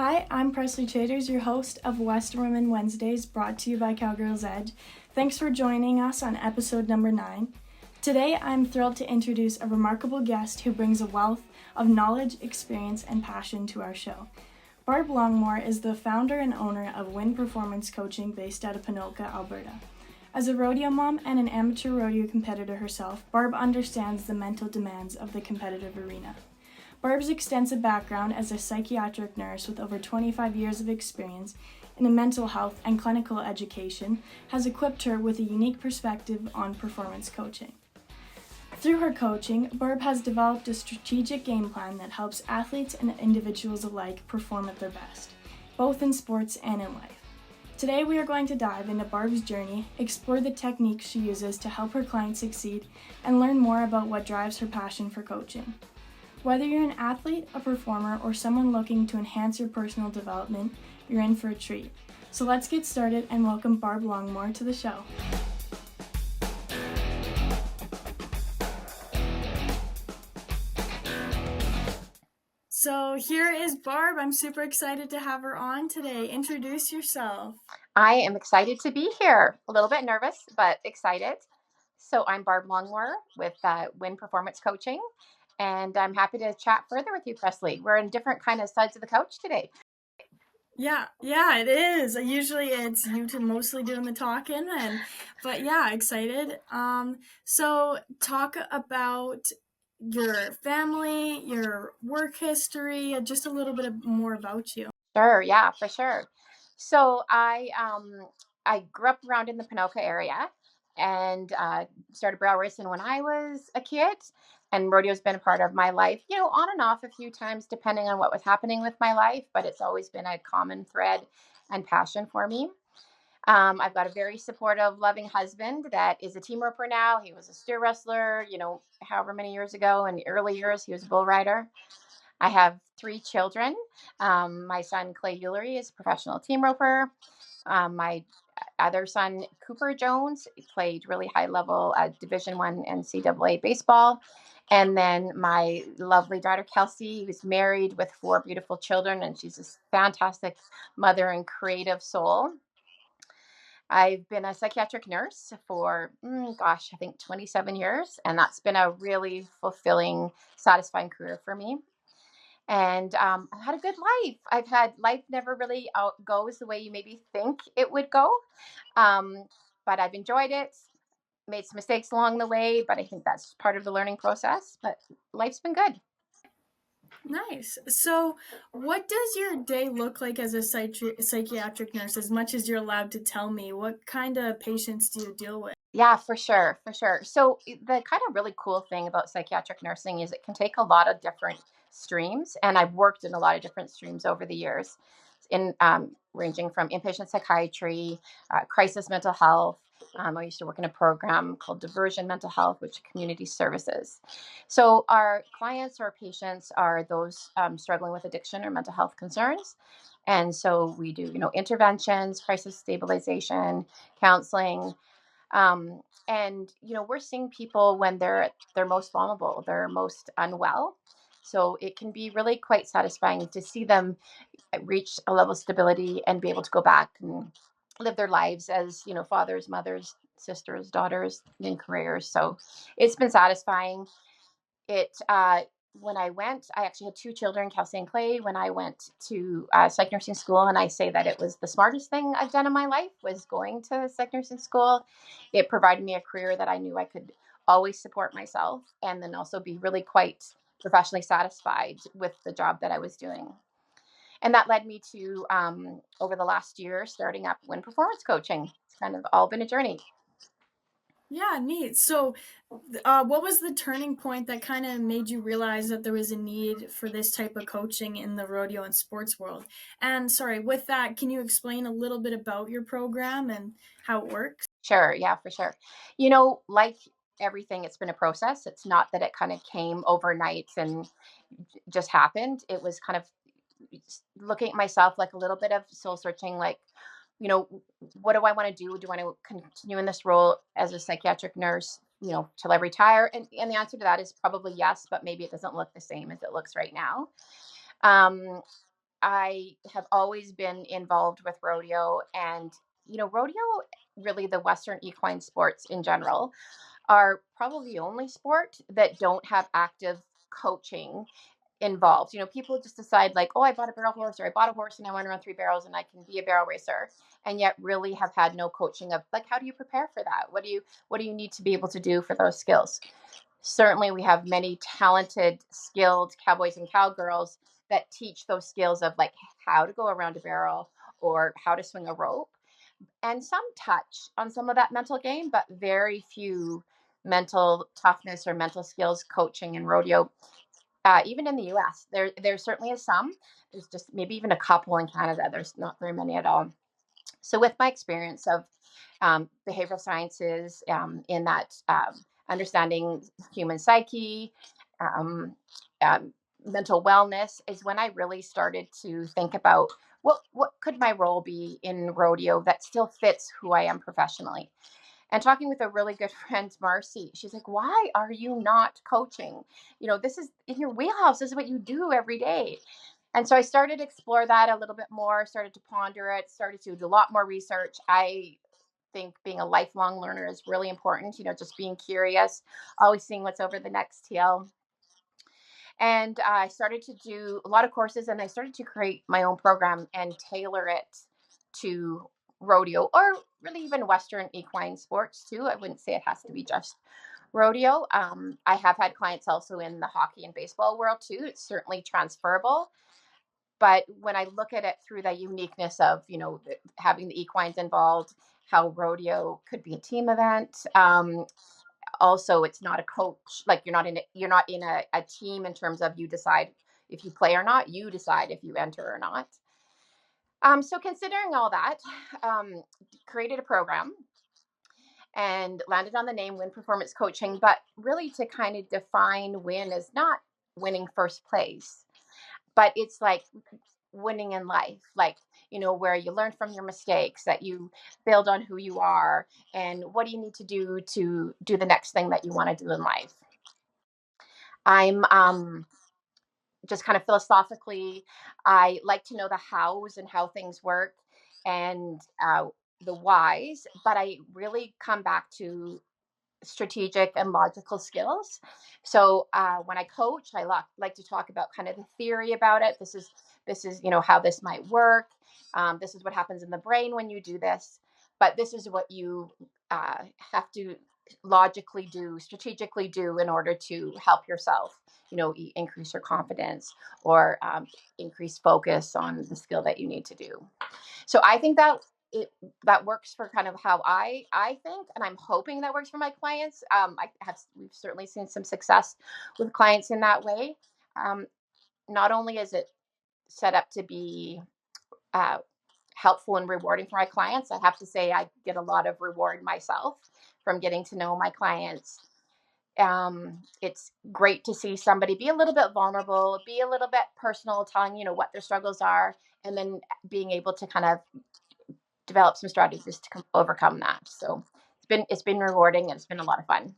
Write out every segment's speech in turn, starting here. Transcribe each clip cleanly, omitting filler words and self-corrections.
Hi, I'm Presley Chaders, your host of West Women Wednesdays, brought to you by Cowgirls Edge. Thanks for joining us on episode number 9. Today, I'm thrilled to introduce a remarkable guest who brings a wealth of knowledge, experience, and passion to our show. Barb Longmore is the founder and owner of Win Performance Coaching based out of Ponoka, Alberta. As a rodeo mom and an amateur rodeo competitor herself, Barb understands the mental demands of the competitive arena. Barb's extensive background as a psychiatric nurse with over 25 years of experience in mental health and clinical education has equipped her with a unique perspective on performance coaching. Through her coaching, Barb has developed a strategic game plan that helps athletes and individuals alike perform at their best, both in sports and in life. Today we are going to dive into Barb's journey, explore the techniques she uses to help her clients succeed, and learn more about what drives her passion for coaching. Whether you're an athlete, a performer, or someone looking to enhance your personal development, you're in for a treat. So let's get started and welcome Barb Longmore to the show. So here is Barb. I'm super excited to have her on today. Introduce yourself. I am excited to be here. A little bit nervous, but excited. So I'm Barb Longmore with Win Performance Coaching, and I'm happy to chat further with you, Presley. We're in different kind of sides of the couch today. Yeah, it is. Usually it's you two mostly doing the talking, but yeah, excited. So talk about your family, your work history, just a little bit more about you. Sure, yeah, for sure. So I grew up around in the Ponoka area and started brow racing when I was a kid. And rodeo's been a part of my life, on and off a few times depending on what was happening with my life, but it's always been a common thread and passion for me. I've got a very supportive, loving husband that is a team roper now. He was a steer wrestler, however many years ago. In the early years, he was a bull rider. I have 3 children. My son, Clay Eulery, is a professional team roper. My other son, Cooper Jones, played really high level Division I NCAA baseball. And then my lovely daughter, Kelsey, who's married with 4 beautiful children, and she's a fantastic mother and creative soul. I've been a psychiatric nurse for, I think 27 years, and that's been a really fulfilling, satisfying career for me. And I've had a good life. Life never really goes the way you maybe think it would go, but I've enjoyed it, made some mistakes along the way, but I think that's part of the learning process, but life's been good. Nice. So what does your day look like as a psychiatric nurse, as much as you're allowed to tell me? What kind of patients do you deal with? Yeah, for sure, for sure. So the kind of really cool thing about psychiatric nursing is it can take a lot of different streams, and I've worked in a lot of different streams over the years, in ranging from inpatient psychiatry, crisis mental health. I used to work in a program called Diversion Mental Health, which is community services. So our clients or patients are those struggling with addiction or mental health concerns. And so we do, interventions, crisis stabilization, counseling, and we're seeing people when they're at their most vulnerable, they're most unwell. So it can be really quite satisfying to see them reach a level of stability and be able to go back and live their lives as fathers, mothers, sisters, daughters, and careers. So it's been satisfying. It When I actually had 2 children, Kelsey and Clay, when I went to psych nursing school, and I say that it was the smartest thing I've done in my life was going to psych nursing school. It provided me a career that I knew I could always support myself and then also be really quite professionally satisfied with the job that I was doing. And that led me to, over the last year, starting up Win Performance Coaching. It's kind of all been a journey. Yeah, neat. So what was the turning point that kind of made you realize that there was a need for this type of coaching in the rodeo and sports world? And sorry, with that, can you explain a little bit about your program and how it works? Sure. Yeah, for sure. Like everything, it's been a process. It's not that it kind of came overnight and just happened. It was kind of looking at myself like a little bit of soul searching, like, what do I want to do? Do I want to continue in this role as a psychiatric nurse, till I retire? And the answer to that is probably yes, but maybe it doesn't look the same as it looks right now. Um, I have always been involved with rodeo, and rodeo, really the Western equine sports in general, are probably the only sport that don't have active coaching involved. People just decide like, oh, I bought a barrel horse, or I bought a horse and I want to run 3 barrels and I can be a barrel racer, and yet really have had no coaching of like, how do you prepare for that? What do you need to be able to do for those skills? Certainly, we have many talented, skilled cowboys and cowgirls that teach those skills of like how to go around a barrel or how to swing a rope, and some touch on some of that mental game, but very few mental toughness or mental skills coaching in rodeo. Even in the U.S., there certainly is some. There's just maybe even a couple in Canada. There's not very many at all. So, with my experience of behavioral sciences, in that understanding human psyche, um, um, mental wellness, is when I really started to think about what could my role be in rodeo that still fits who I am professionally. And talking with a really good friend, Marcy, she's like, "Why are you not coaching? This is in your wheelhouse. This is what you do every day." And so I started to explore that a little bit more, started to ponder it, started to do a lot more research. I think being a lifelong learner is really important, just being curious, always seeing what's over the next TL. And I started to do a lot of courses, and I started to create my own program and tailor it to rodeo, or really even Western equine sports too. I wouldn't say it has to be just rodeo. I have had clients also in the hockey and baseball world too. It's certainly transferable. But when I look at it through the uniqueness of, having the equines involved, how rodeo could be a team event. Also, it's not a coach. Like you're not in a team in terms of you decide if you play or not. You decide if you enter or not. So considering all that, um, created a program and landed on the name Win Performance Coaching, but really to kind of define win as not winning first place, but it's like winning in life, like, where you learn from your mistakes, that you build on who you are, and what do you need to do the next thing that you want to do in life. I'm just kind of philosophically, I like to know the hows and how things work, and the whys, but I really come back to strategic and logical skills. So when I coach, I like to talk about kind of the theory about it. This is how this might work. This is what happens in the brain when you do this. But this is what you have to logically do, strategically do in order to help yourself. Increase your confidence, or increase focus on the skill that you need to do. So I think that works for kind of how I think, and I'm hoping that works for my clients. We've certainly seen some success with clients in that way. Um, Not only is it set up to be uh, helpful and rewarding for my clients, I have to say I get a lot of reward myself from getting to know my clients. It's great to see somebody be a little bit vulnerable, be a little bit personal, telling what their struggles are, and then being able to kind of develop some strategies to overcome that. So it's been rewarding, and it's been a lot of fun.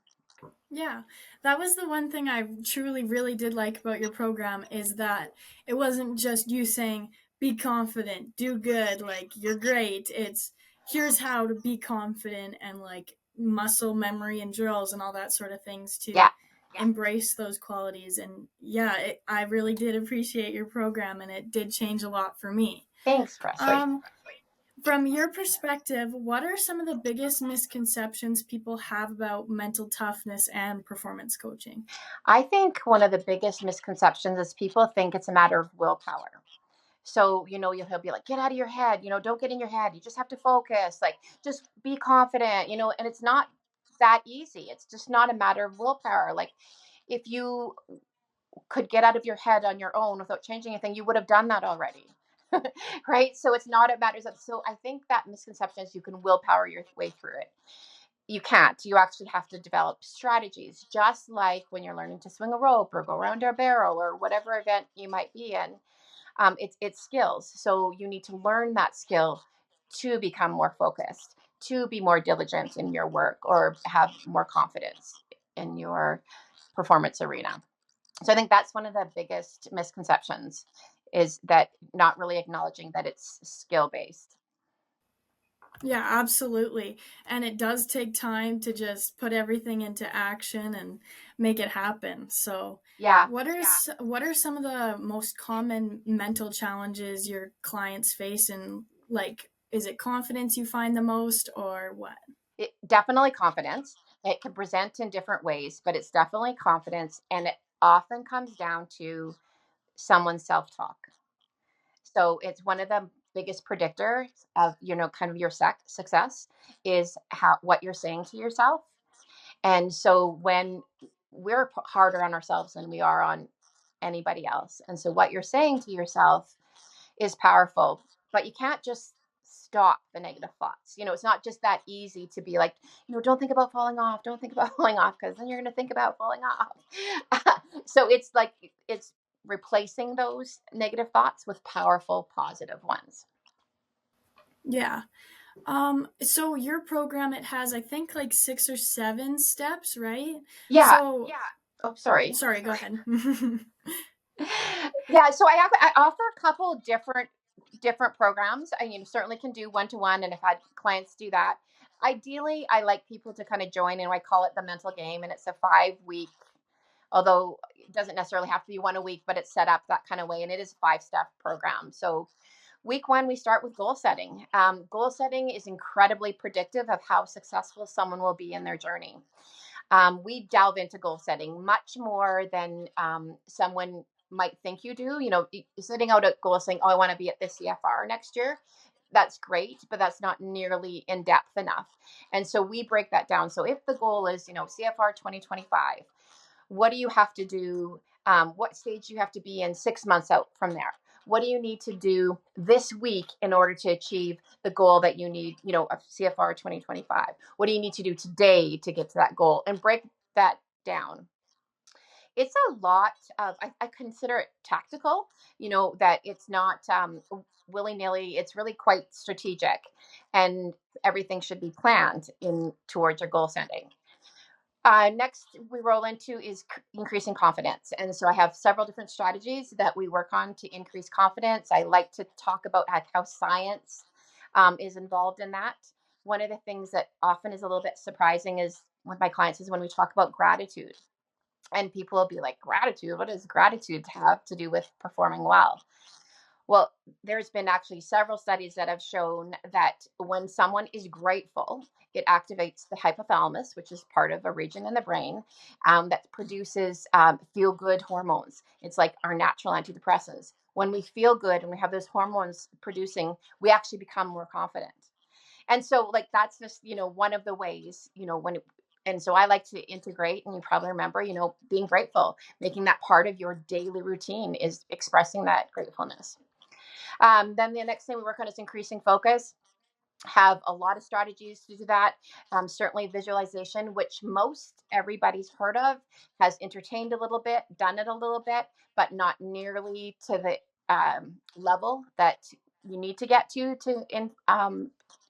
Yeah, that was the one thing I truly really did like about your program, is that it wasn't just you saying be confident, do good, like you're great. It's here's how to be confident, and like muscle memory and drills and all that sort of things to Yeah. embrace those qualities. And yeah, I really did appreciate your program, and it did change a lot for me. Thanks, Presley. Um, from your perspective, what are some of the biggest misconceptions people have about mental toughness and performance coaching? I think one of the biggest misconceptions is people think it's a matter of willpower. So, he'll be like, get out of your head, don't get in your head. You just have to focus, like, just be confident, and it's not that easy. It's just not a matter of willpower. Like, if you could get out of your head on your own without changing anything, you would have done that already. Right? So it's not a matter of, so I think that misconception is you can willpower your way through it. You can't. You actually have to develop strategies, just like when you're learning to swing a rope or go around a barrel or whatever event you might be in. It's skills. So you need to learn that skill to become more focused, to be more diligent in your work, or have more confidence in your performance arena. So I think that's one of the biggest misconceptions, is that not really acknowledging that it's skill based. Yeah, absolutely. And it does take time to just put everything into action and make it happen. So, Yeah. what are some of the most common mental challenges your clients face, and like is it confidence you find the most or what? Definitely confidence. It can present in different ways, but it's definitely confidence. And it often comes down to someone's self talk. So it's one of the biggest predictors of, kind of your success is what you're saying to yourself. And so when we're harder on ourselves than we are on anybody else. And so what you're saying to yourself is powerful, but you can't just stop the negative thoughts. It's not just that easy to be like, don't think about falling off, don't think about falling off, because then you're going to think about falling off. So it's like, it's replacing those negative thoughts with powerful, positive ones. Yeah. So your program, it has, I think, like 6 or 7 steps, right? Yeah. So, Oh, sorry. sorry, go ahead. Yeah, so I offer a couple different programs. Certainly can do one-to-one, and I've had clients do that. Ideally, I like people to kind of join, and I call it the mental game, and it's a 5 week, although it doesn't necessarily have to be one a week, but it's set up that kind of way, and it is a 5-step program. So week one, we start with goal setting. Goal setting is incredibly predictive of how successful someone will be in their journey. We delve into goal setting much more than someone might think you do. Setting out a goal saying, oh, I want to be at this CFR next year. That's great, but that's not nearly in depth enough. And so we break that down. So if the goal is, CFR 2025, what do you have to do? What stage do you have to be in 6 months out from there? What do you need to do this week in order to achieve the goal that you need, of CFR 2025? What do you need to do today to get to that goal? And break that down. It's a lot of, I consider it tactical, that it's not willy nilly. It's really quite strategic, and everything should be planned in towards your goal setting. Next, we roll into is increasing confidence. And so I have several different strategies that we work on to increase confidence. I like to talk about how science is involved in that. One of the things that often is a little bit surprising is with my clients is when we talk about gratitude. And people will be like, gratitude? What does gratitude have to do with performing well? Well, there's been actually several studies that have shown that when someone is grateful, it activates the hypothalamus, which is part of a region in the brain that produces feel good hormones. It's like our natural antidepressants. When we feel good and we have those hormones producing, we actually become more confident. And so, like, that's just, one of the ways, and so I like to integrate, and you probably remember, being grateful, making that part of your daily routine is expressing that gratefulness. Then the next thing we work on is increasing focus. Have a lot of strategies to do that. Certainly visualization, which most everybody's heard of, has entertained a little bit, done it a little bit, but not nearly to the level that you need to get to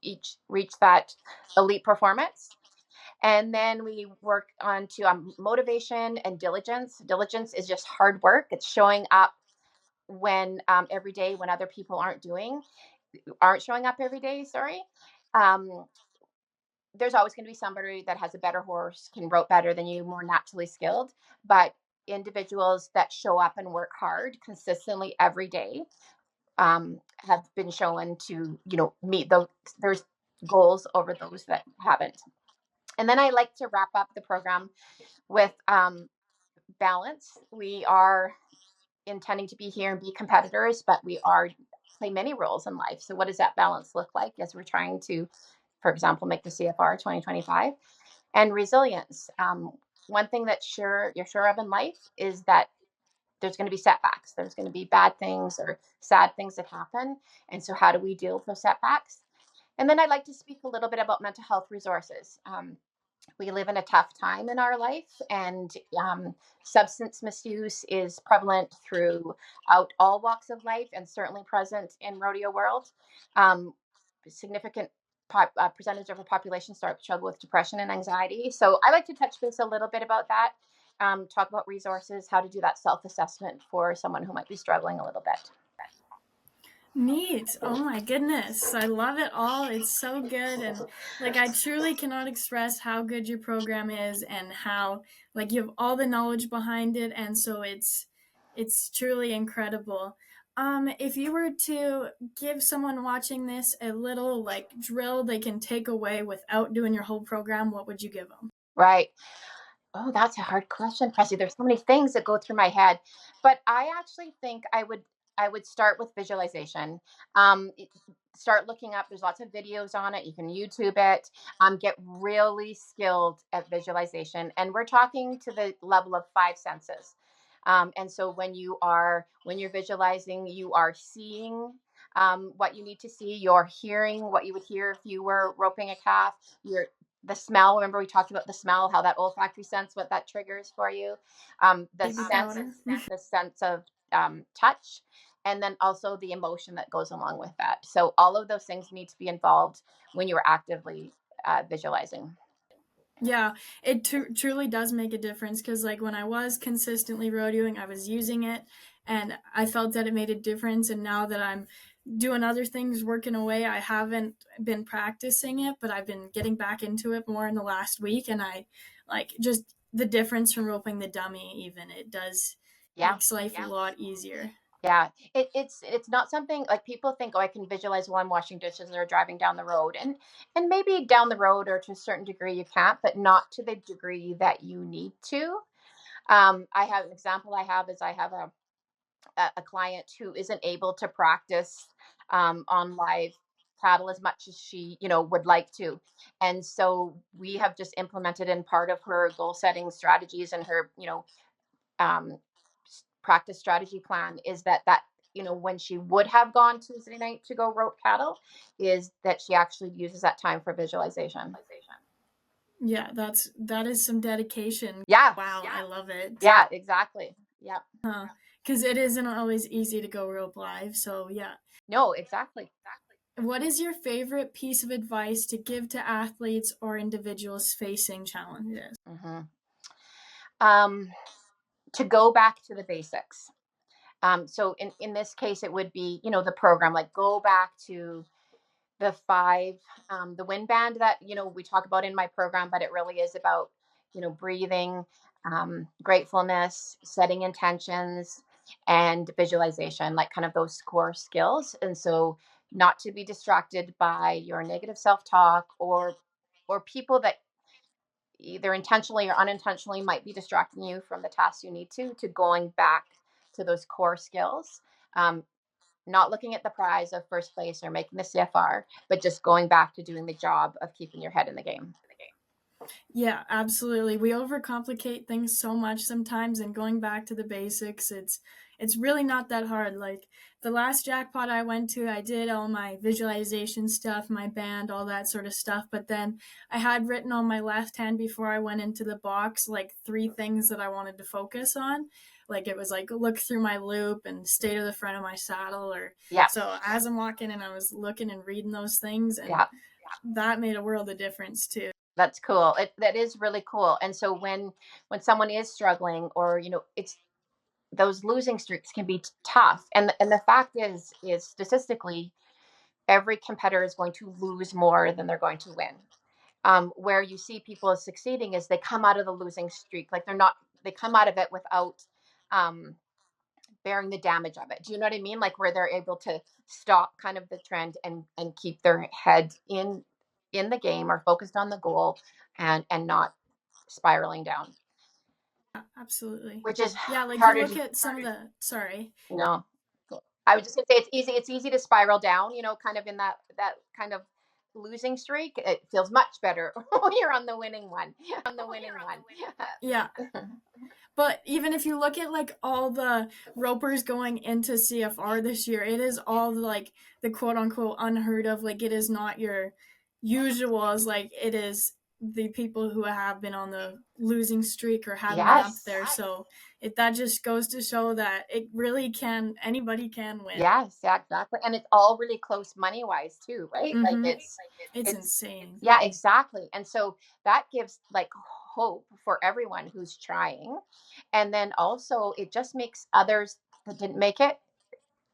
each reach that elite performance. And then we work on to motivation and diligence. Diligence is just hard work. It's showing up when every day when other people aren't showing up every day. Sorry. Um, there's always going to be somebody that has a better horse, can rope better than you, more naturally skilled. But individuals that show up and work hard consistently every day have been shown to, meet those there's goals over those that haven't. And then I like to wrap up the program with balance. We are intending to be here and be competitors, but we are play many roles in life. So what does that balance look like as we're trying to, for example, make the CFR 2025? And resilience. One thing that you're sure of in life is that there's going to be setbacks. There's going to be bad things or sad things that happen. And so how do we deal with those setbacks? And then I'd like to speak a little bit about mental health resources. We live in a tough time in our life, and substance misuse is prevalent throughout all walks of life and certainly present in rodeo world. Significant percentage of the population struggle with depression and anxiety. So I like to touch base a little bit about that, talk about resources, how to do that self-assessment for someone who might be struggling a little bit. Neat. Oh my goodness. I love it all. It's so good. And like, I truly cannot express how good your program is and how, like, you have all the knowledge behind it. And so it's truly incredible. If you were to give someone watching this a little like drill they can take away without doing your whole program, what would you give them? Right. Oh, that's a hard question, Pressy. There's so many things that go through my head, but I actually think I would start with visualization. Start looking up. There's lots of videos on it. You can YouTube it. Get really skilled at visualization, and we're talking to the level of five senses. And so when you're visualizing, you are seeing what you need to see. You're hearing what you would hear if you were roping a calf. You're the smell. Remember, we talked about the smell, how that olfactory sense, what that triggers for you. The Baby sense, powder. the sense of touch, and then also the emotion that goes along with that. So all of those things need to be involved when you are actively visualizing. Yeah, it truly does make a difference because, like, when I was consistently rodeoing, I was using it and I felt that it made a difference. And now that I'm doing other things, working away, I haven't been practicing it, but I've been getting back into it more in the last week. And I like just the difference from roping the dummy, even it does Yeah. makes life a lot easier. Yeah, it's not something like people think. Oh, I can visualize while I'm washing dishes or driving down the road, and maybe down the road or to a certain degree you can't, but not to the degree that you need to. I have an example. I have a client who isn't able to practice on live cattle as much as she would like to, and so we have just implemented in part of her goal setting strategies and her um, practice strategy plan is that when she would have gone Tuesday night to go rope cattle, is that she actually uses that time for visualization. Yeah, that is some dedication. Yeah, Wow, I love it. yeah, exactly. Yeah, Because it isn't always easy to go rope live. So yeah. no, exactly. What is your favorite piece of advice to give to athletes or individuals facing challenges? Hmm. Um, to go back to the basics. So in this case, it would be the program. Like go back to the five, the wind band that we talk about in my program, but it really is about breathing, gratefulness, setting intentions, and visualization, like kind of those core skills. And so, not to be distracted by your negative self-talk or people that either intentionally or unintentionally might be distracting you from the tasks you need to going back to those core skills. Um, not looking at the prize of first place or making the CFR, but just going back to doing the job of keeping your head in the game. Yeah, absolutely. We overcomplicate things so much sometimes, and going back to the basics, it's really not that hard. Like the last jackpot I went to, I did all my visualization stuff, my band, all that sort of stuff, but then I had written on my left hand before I went into the box like three things that I wanted to focus on. Like it was like look through my loop and stay to the front of my saddle or Yeah, so as I'm walking and I was looking and reading those things, and yeah, that made a world of difference too. that's cool. That is really cool. And so when someone is struggling, or it's those losing streaks can be tough. And the fact is statistically, every competitor is going to lose more than they're going to win. Where you see people succeeding is they come out of the losing streak, like they come out of it without um, bearing the damage of it. Do you know what I mean? Like where they're able to stop kind of the trend and keep their head in the game or focused on the goal and not spiraling down, Absolutely. which is Yeah, like you harder look to at some of the sorry. no. I was just gonna say it's easy to spiral down, kind of in that kind of losing streak. It feels much better when you're on the winning one. Yeah. But even if you look at like all the ropers going into CFR this year, it is all like the quote unquote unheard of. Like it is not your usuals. Like it is the people who have been on the losing streak or have been up Yes. there. So that just goes to show that it really can anybody can win. Yes, yeah, exactly. And it's all really close money wise too, right? Like Mm-hmm. It's it's insane. yeah, exactly. And so that gives like hope for everyone who's trying. And then also it just makes others that didn't make it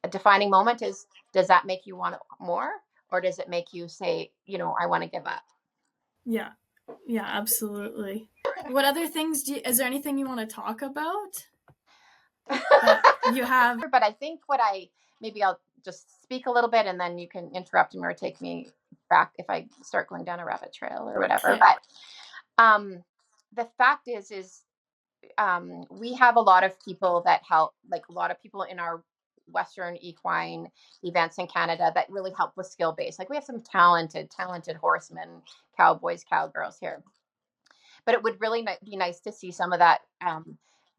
a defining moment is does that make you want more, or does it make you say, I want to give up? Yeah. Yeah, absolutely. What other things is there anything you want to talk about that you have? But I think maybe I'll just speak a little bit, and then you can interrupt me or take me back if I start going down a rabbit trail or whatever. Okay. But the fact is we have a lot of people that help, like a lot of people in our Western equine events in Canada that really help with skill based. Like we have some talented horsemen, cowboys, cowgirls here. But it would really be nice to see some of that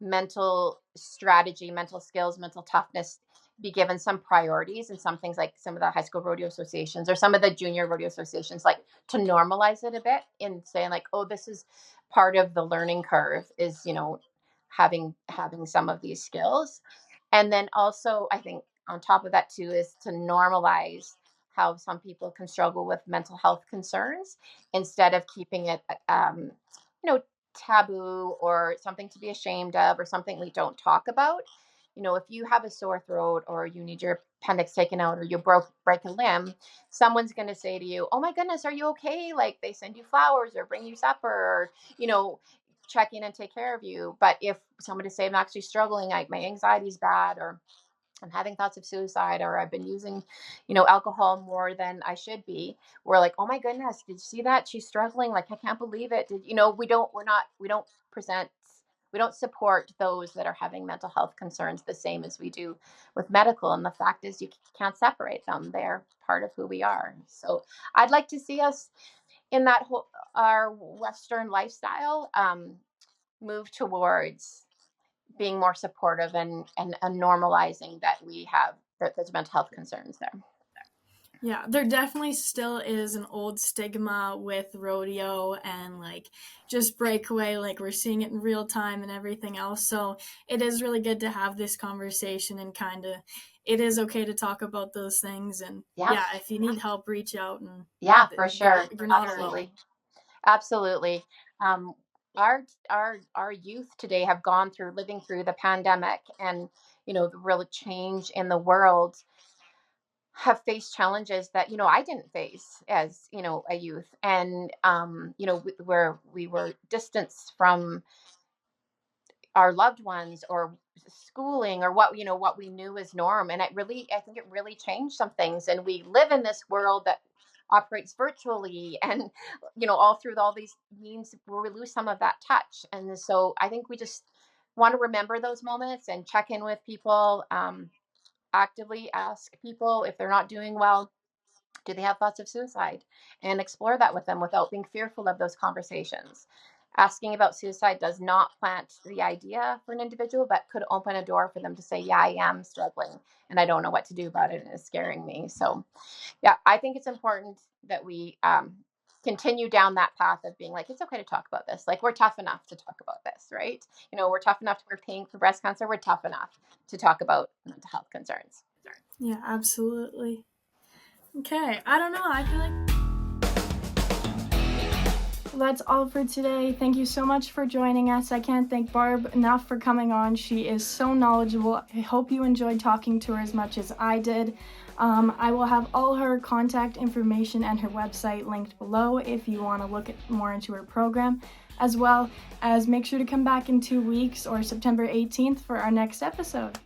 mental strategy, mental skills, mental toughness be given some priorities, and some things like some of the high school rodeo associations or some of the junior rodeo associations, like to normalize it a bit and saying like, oh, this is part of the learning curve, is having some of these skills. And then also I think on top of that too is to normalize how some people can struggle with mental health concerns, instead of keeping it taboo or something to be ashamed of or something we don't talk about. If you have a sore throat or you need your appendix taken out or you break a limb, someone's going to say to you, oh my goodness, are you okay? Like they send you flowers or bring you supper or, check in and take care of you. But if somebody say I'm actually struggling, like my anxiety's bad, or I'm having thoughts of suicide, or I've been using, alcohol more than I should be, we're like, oh my goodness, did you see that? She's struggling. Like, I can't believe it. We don't present, we don't support those that are having mental health concerns the same as we do with medical. And the fact is you can't separate them. They're part of who we are. So I'd like to see us in that whole, our Western lifestyle, move towards being more supportive and normalizing that we have there's mental health concerns there. Yeah, there definitely still is an old stigma with rodeo and like just breakaway, like we're seeing it in real time and everything else. So it is really good to have this conversation and kind of, it is okay to talk about those things. And yeah, if you need help, reach out. And yeah, for sure. You're not alone. Absolutely. Our youth today have living through the pandemic, and the real change in the world, have faced challenges that I didn't face as a youth, and where we were distanced from our loved ones or schooling or what we knew as norm. And I think it really changed some things, and we live in this world that operates virtually, and all through all these means where we lose some of that touch. And so I think we just want to remember those moments and check in with people, actively ask people if they're not doing well, do they have thoughts of suicide, and explore that with them without being fearful of those conversations. Asking about suicide does not plant the idea for an individual, but could open a door for them to say, yeah, I am struggling and I don't know what to do about it and it's scaring me. So yeah, I think it's important that we continue down that path of being like, it's okay to talk about this. Like, we're tough enough to talk about this, right? We're tough enough to wear pink for breast cancer. We're tough enough to talk about mental health concerns. Yeah, absolutely. Okay, I don't know. I feel like that's all for today. Thank you so much for joining us. I can't thank Barb enough for coming on. She is so knowledgeable. I hope you enjoyed talking to her as much as I did. I will have all her contact information and her website linked below if you want to look more into her program, as well as make sure to come back in 2 weeks or September 18th for our next episode.